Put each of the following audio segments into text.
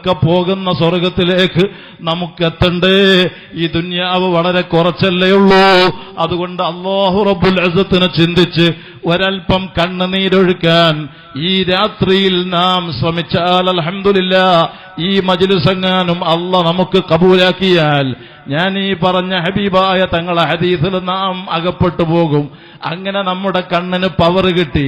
പതുക്കെ പോകുന്ന സ്വർഗത്തിലേക്ക് നമുക്കെത്തണ്ടേ? ഈ ദുനിയാവ് വളരെ കുറച്ചല്ലേ ഉള്ളൂ. അതുകൊണ്ട് അല്ലാഹു റബ്ബുൽ ഇസ്സത്തിനെ ചിന്തിച്ച് ഒരൽപ്പം കണ്ണുനീരൊഴുക്കാൻ ഈ രാത്രിയിൽ നാം ശ്രമിച്ചാൽ അൽഹംദുലില്ലാഹ് ഈ മജ്ലിസെങ്ങാനും അല്ലാഹ് നമുക്ക് കബൂലാക്കിയാൽ ഞാൻ ഈ പറഞ്ഞ ഹബീബായ തങ്ങളെ ഹദീസിൽ നാം അകപ്പെട്ടു പോകും. അങ്ങനെ നമ്മുടെ കണ്ണിന് പവർ കിട്ടി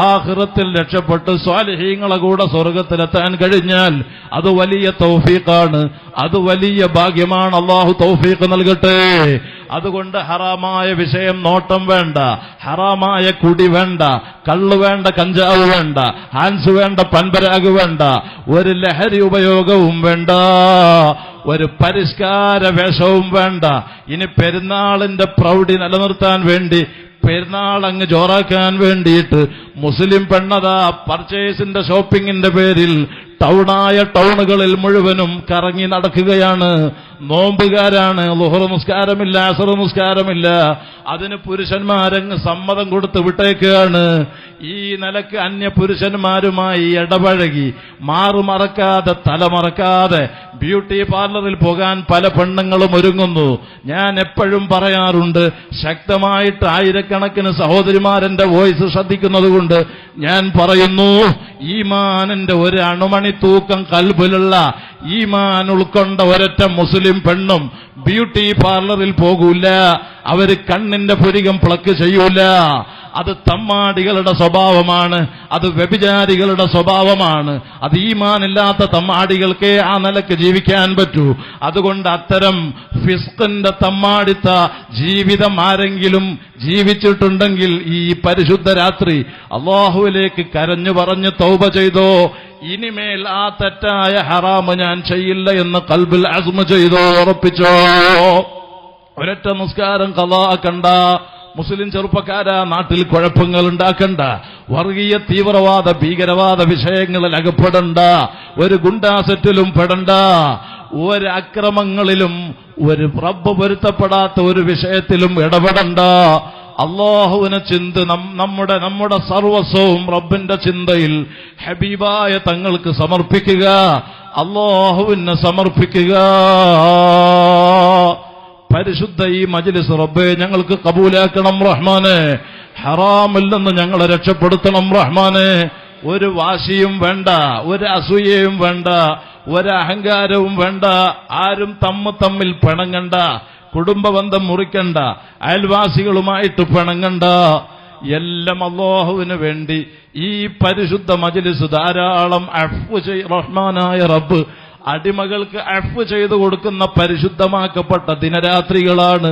ആഖിറത്തിൽ രക്ഷപ്പെട്ട് സ്വാലിഹീങ്ങളെ കൂടെ സ്വർഗത്തിലെത്താൻ കഴിഞ്ഞാൽ അത് വലിയ തൗഫീഖാണ്, അത് വലിയ ഭാഗ്യമാണ്. അല്ലാഹു തൗഫീഖ് നൽകട്ടെ. അതുകൊണ്ട് ഹറാമായ വിഷയം നോട്ടം വേണ്ട, ഹറാമായ കുടി വേണ്ട, കള്ള് വേണ്ട, കഞ്ചാവ് വേണ്ട, ഹാൻസ് വേണ്ട, പൻപരാഗ് വേണ്ട, ഒരു ലഹരി ഉപയോഗവും വേണ്ട, ഒരു പരിഷ്കാര വേഷവും വേണ്ട. ഇനി പെരുന്നാളിന്റെ പ്രൗഢി നിലനിർത്താൻ വേണ്ടി, പെരുന്നാൾ അങ്ങ് ജോറാക്കാൻ വേണ്ടിയിട്ട് മുസ്ലിം പെണ്ണതാ പർച്ചേസിന്റെ ഷോപ്പിങ്ങിന്റെ പേരിൽ ടൗണുകളിൽ മുഴുവനും കറങ്ങി നടക്കുകയാണ്. നോമ്പുകാരാണ്, ളുഹർ നിസ്കാരമില്ല, അസർ നിസ്കാരമില്ല. അതിന് പുരുഷന്മാരങ്ങ് സമ്മതം കൊടുത്ത് വിട്ടേക്കുകയാണ്. ഈ നിലക്ക് അന്യ പുരുഷന്മാരുമായി ഇടപഴകി മാറുമറക്കാതെ തലമറക്കാതെ ബ്യൂട്ടി പാർലറിൽ പോകാൻ പല പെണ്ണുങ്ങളും ഒരുങ്ങുന്നു. ഞാൻ എപ്പോഴും പറയാറുണ്ട്, ശക്തമായിട്ട് ആയിരക്കണക്കിന് സഹോദരിമാരെന്റെ വോയിസ് ശ്രദ്ധിക്കുന്നതുകൊണ്ട് ഞാൻ പറയുന്നു, ഈമാനിന്റെ ഒരു അണുമണി തൂക്കം കൽബിലുള്ള ഈമാൻ ഉൾക്കൊണ്ട ഒരൊറ്റ മുസ്ലിം പെണ്ണും ബ്യൂട്ടി പാർലറിൽ പോകൂല. അവര് കണ്ണിന്റെ പുരികം പ്ലക്ക് ചെയ്യൂല. അത് തമ്മാടികളുടെ സ്വഭാവമാണ്, അത് വ്യഭിചാരികളുടെ സ്വഭാവമാണ്. അത് ഈമാനില്ലാത്ത തമ്മാടികൾക്കേ ആ നിലക്ക് ജീവിക്കാൻ പറ്റൂ. അതുകൊണ്ട് അത്തരം ഫിസ്ഖിന്റെ തമ്മാടിത്ത ജീവിതം ആരെങ്കിലും ജീവിച്ചിട്ടുണ്ടെങ്കിൽ ഈ പരിശുദ്ധ രാത്രി അല്ലാഹുവിലേക്ക് കരഞ്ഞു പറഞ്ഞ് തൗബ ചെയ്തോ. ഇനിമേൽ ആ തെറ്റായ ഹറാമ് ഞാൻ ചെയ്യില്ല എന്ന് ഖൽബിൽ അസ്മ ചെയ്തോ, ഉറപ്പിച്ചോ. ഒരൊറ്റ നിസ്കാരം ഖളാഅക്കണ്ട. മുസ്ലിം ചെറുപ്പക്കാരാ, നാട്ടിൽ കുഴപ്പങ്ങൾ ഉണ്ടാക്കണ്ട, വർഗീയ തീവ്രവാദ ഭീകരവാദ വിഷയങ്ങളിൽ അകപ്പെടണ്ട, ഒരു ഗുണ്ടാസെറ്റിലും പെടണ്ട, ഒരു അക്രമങ്ങളിലും ഒരു റബ്ബ് പൊരുത്തപ്പെടാത്ത ഒരു വിഷയത്തിലും ഇടപെടണ്ട. അല്ലാഹുവിനെ ചിന്ത നമ്മുടെ സർവസ്വവും റബ്ബിന്റെ ചിന്തയിൽ ഹബീബായ തങ്ങൾക്ക് സമർപ്പിക്കുക, അല്ലാഹുവിനെ സമർപ്പിക്കുക. പരിശുദ്ധ ഈ മജ്ലിസ് റബ്ബേ ഞങ്ങൾക്ക് കബൂലാക്കണം റഹ്മാനെ. ഹറാമിൽ നിന്ന് ഞങ്ങളെ രക്ഷപ്പെടുത്തണം റഹ്മാനെ. ഒരു വാശിയും വേണ്ട, ഒരു അസൂയയും വേണ്ട, ഒരു അഹങ്കാരവും വേണ്ട. ആരും തമ്മിൽ പിണങ്ങണ്ട, കുടുംബബന്ധം മുറിക്കണ്ട, അയൽവാസികളുമായിട്ട് പിണങ്ങണ്ട. എല്ലാം അല്ലാഹുവിന് വേണ്ടി ഈ പരിശുദ്ധ മജ്ലിസ് ധാരാളം അഫ്വ് റഹ്മാനായ റബ്ബ് അടിമകൾക്ക് അഫ്വ് ചെയ്തു കൊടുക്കുന്ന പരിശുദ്ധമാക്കപ്പെട്ട ദിനരാത്രികളാണ്.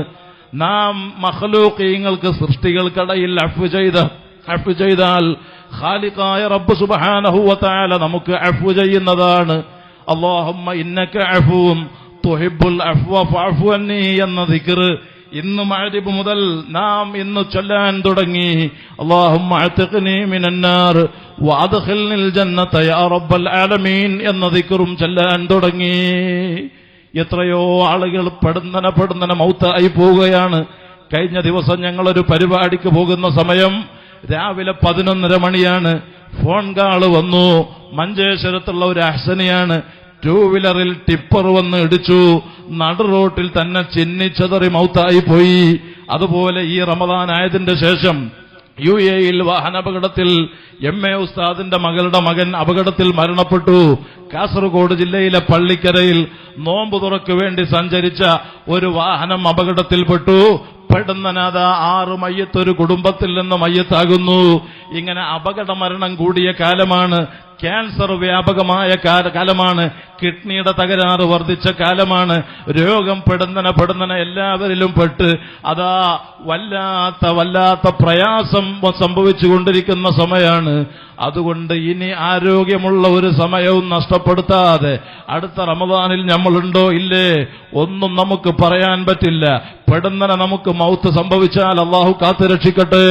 നാം മഖ്ലൂഖീങ്ങൾക്ക് സൃഷ്ടികൾക്കിടയിൽ അഫ്വ് ചെയ്താൽ ഖാലിഖായ റബ്ബ് സുബ്ഹാനഹു വ തആല നമുക്ക് അഫ്വ് ചെയ്യുന്നതാണ്. അല്ലാഹുമ്മ ഇന്നക അഫൂൻ തുഹിബ്ബുൽ അഫ്വ ഫഅഫു അന്നി എന്ന ദിക്ർ ഇന്ന് മഗ്രിബ് മുതൽ നാം ഇന്ന് ചൊല്ലാൻ തുടങ്ങി. അല്ലാഹുമ്മ അഅ്തിഖ്നി മിനന്നാർ വഅദ്ഖിൽനിൽ ജന്നത യാ റബ്ബൽ ആലമീൻ എന്ന ദിക്റും ചൊല്ലാൻ തുടങ്ങി. എത്രയോ ആളുകൾ പെടുന്നനെ മൗത്തായി പോവുകയാണ്. കഴിഞ്ഞ ദിവസം ഞങ്ങളൊരു പരിപാടിക്ക് പോകുന്ന സമയം രാവിലെ 11:30 മണിയാണ്. ഫോൺ കാള് വന്നു. മഞ്ചേശ്വരത്തുള്ള ഒരു അഹ്സനിയാണ്. 2 വീലറിൽ ടിപ്പർ വന്ന് ഇടിച്ചു. നടു റോട്ടിൽ തന്നെ ചിന്നിച്ചതറി മൗത്തായി പോയി. അതുപോലെ ഈ റമദാൻ ആയതിന്റെ ശേഷം UAE-യിൽ വാഹനാപകടത്തിൽ MA ഉസ്താദിന്റെ മകളുടെ മകൻ അപകടത്തിൽ മരണപ്പെട്ടു. കാസർഗോഡ് ജില്ലയിലെ പള്ളിക്കരയിൽ നോമ്പ് തുറക്ക് വേണ്ടി സഞ്ചരിച്ച ഒരു വാഹനം അപകടത്തിൽപ്പെട്ടു. പെടുന്നനാഥ 6 മയ്യത്തൊരു കുടുംബത്തിൽ നിന്ന് മയ്യത്താകുന്നു. ഇങ്ങനെ അപകട മരണം കൂടിയ കാലമാണ്. ക്യാൻസർ വ്യാപകമായ കാലമാണ്. കിഡ്നിയുടെ തകരാറ് വർദ്ധിച്ച കാലമാണ്. രോഗം പെടുന്നനെ എല്ലാവരിലും പെട്ട് അതാ വല്ലാത്ത പ്രയാസം സംഭവിച്ചുകൊണ്ടിരിക്കുന്ന സമയമാണ്. അതുകൊണ്ട് ഇനി ആരോഗ്യമുള്ള ഒരു സമയവും നഷ്ടപ്പെടുത്താതെ അടുത്ത റമദാനിൽ നമ്മളുണ്ടോ ഇല്ലേ ഒന്നും നമുക്ക് പറയാൻ പറ്റില്ല. പെടുന്നനെ നമുക്ക് മൗത്ത് സംഭവിച്ചാൽ അല്ലാഹു കാത്തുരക്ഷിക്കട്ടെ.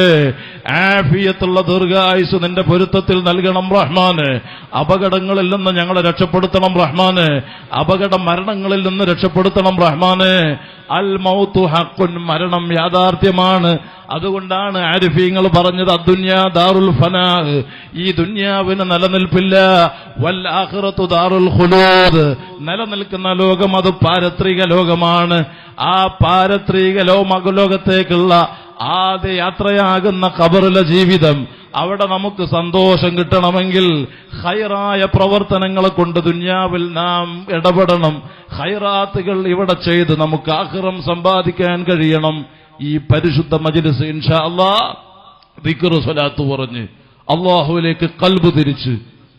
ആഫിയത്തുള്ള ദീർഘായുസ് നിന്റെ പൊരുത്തത്തിൽ നൽകണം റഹ്മാനെ. അപകടങ്ങളിൽ നിന്ന് ഞങ്ങളെ രക്ഷപ്പെടുത്തണം റഹ്മാനെ. അപകട മരണങ്ങളിൽ നിന്ന് രക്ഷപ്പെടുത്തണം റഹ്മാനെ. അൽ മൗതു ഹഖുൻ, മരണം യാഥാർത്ഥ്യമാണ്. അതുകൊണ്ടാണ് ആരിഫീങ്ങൾ പറഞ്ഞത് അദ്ദുന്യാ ദാറുൽ ഫനാ, ഈ ദുന്യാവിന് നിലനിൽപ്പില്ല. വൽ ആഖിറത്തു ദാറുൽ ഖുലൂദ്, നിലനിൽക്കുന്ന ലോകം അത് പാരത്രിക ലോകമാണ്. ആ പാരത്രിക ലോകത്തേക്കുള്ള ആദ്യ യാത്രയാകുന്ന ഖബറിലെ ജീവിതം, അവിടെ നമുക്ക് സന്തോഷം കിട്ടണമെങ്കിൽ ഖൈറായ പ്രവർത്തനങ്ങളെ കൊണ്ട് ദുന്യാവിൽ നാം ഇടപെടണം. ഖൈറാത്തുകൾ ഇവിടെ ചെയ്ത് നമുക്ക് ആഖിറം സമ്പാദിക്കാൻ കഴിയണം. ഈ പരിശുദ്ധ മജ്ലിസ് ഇൻഷാ അല്ലാഹ് ദിക്ർ സ്വലാത്ത് പറഞ്ഞ് അല്ലാഹുവിലേക്ക് ഖൽബ് തിരിച്ച്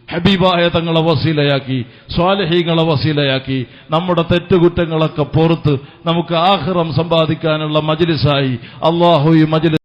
ഹബീബായ തങ്ങളെ വസീലയാക്കി സ്വാലിഹീങ്ങളെ വസീലയാക്കി നമ്മുടെ തെറ്റുകുറ്റങ്ങളൊക്കെ പുറത്ത് നമുക്ക് ആഖിറം സമ്പാദിക്കാനുള്ള മജ്ലിസായി അല്ലാഹു ഈ മജ്ലിസ്